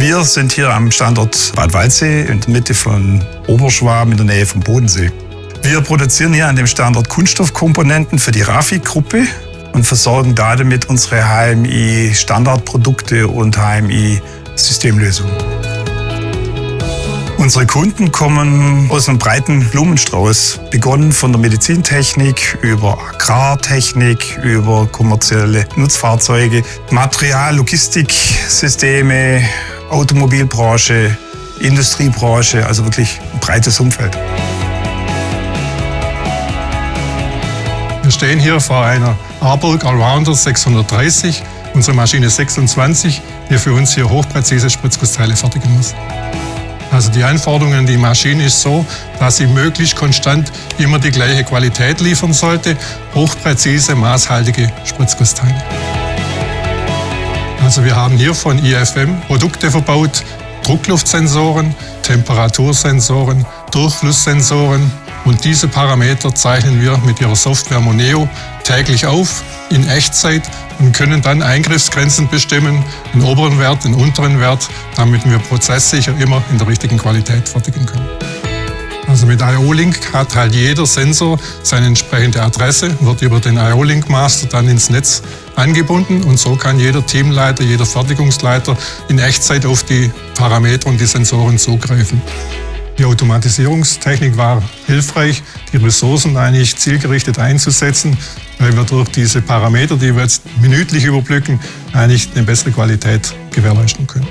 Wir sind hier am Standort Bad Waldsee in der Mitte von Oberschwaben in der Nähe vom Bodensee. Wir produzieren hier an dem Standort Kunststoffkomponenten für die Raffic-Gruppe und versorgen damit unsere HMI-Standardprodukte und HMI-Systemlösungen. Unsere Kunden kommen aus einem breiten Blumenstrauß, begonnen von der Medizintechnik über Agrartechnik, über kommerzielle Nutzfahrzeuge, Material-, Logistiksysteme, Automobilbranche, Industriebranche, also wirklich ein breites Umfeld. Wir stehen hier vor einer Arburg Allrounder 630, unsere Maschine 26, die für uns hier hochpräzise Spritzgussteile fertigen muss. Also die Anforderungen an die Maschine ist so, dass sie möglichst konstant immer die gleiche Qualität liefern sollte, hochpräzise, maßhaltige Spritzgussteile. Also wir haben hier von IFM Produkte verbaut, Druckluftsensoren, Temperatursensoren, Durchflusssensoren und diese Parameter zeichnen wir mit ihrer Software Moneo täglich auf in Echtzeit und können dann Eingriffsgrenzen bestimmen, den oberen Wert, den unteren Wert, damit wir prozesssicher immer in der richtigen Qualität fertigen können. Also mit IO-Link hat halt jeder Sensor seine entsprechende Adresse, wird über den IO-Link Master dann ins Netz angebunden und so kann jeder Teamleiter, jeder Fertigungsleiter in Echtzeit auf die Parameter und die Sensoren zugreifen. Die Automatisierungstechnik war hilfreich, die Ressourcen eigentlich zielgerichtet einzusetzen, weil wir durch diese Parameter, die wir jetzt minütlich überblicken, eigentlich eine bessere Qualität gewährleisten können.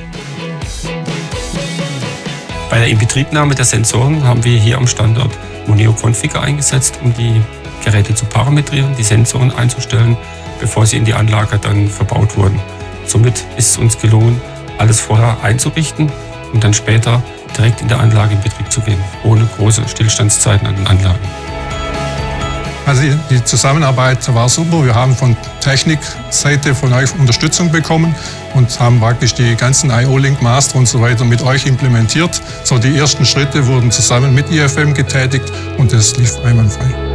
Bei der Inbetriebnahme der Sensoren haben wir hier am Standort Moneo Configure eingesetzt, um die Geräte zu parametrieren, die Sensoren einzustellen, bevor sie in die Anlage dann verbaut wurden. Somit ist es uns gelungen, alles vorher einzurichten und dann später direkt in der Anlage in Betrieb zu gehen, ohne große Stillstandszeiten an den Anlagen. Also die Zusammenarbeit war super. Wir haben von Technikseite von euch Unterstützung bekommen und haben praktisch die ganzen IO-Link Master und so weiter mit euch implementiert. So die ersten Schritte wurden zusammen mit IFM getätigt und es lief einwandfrei.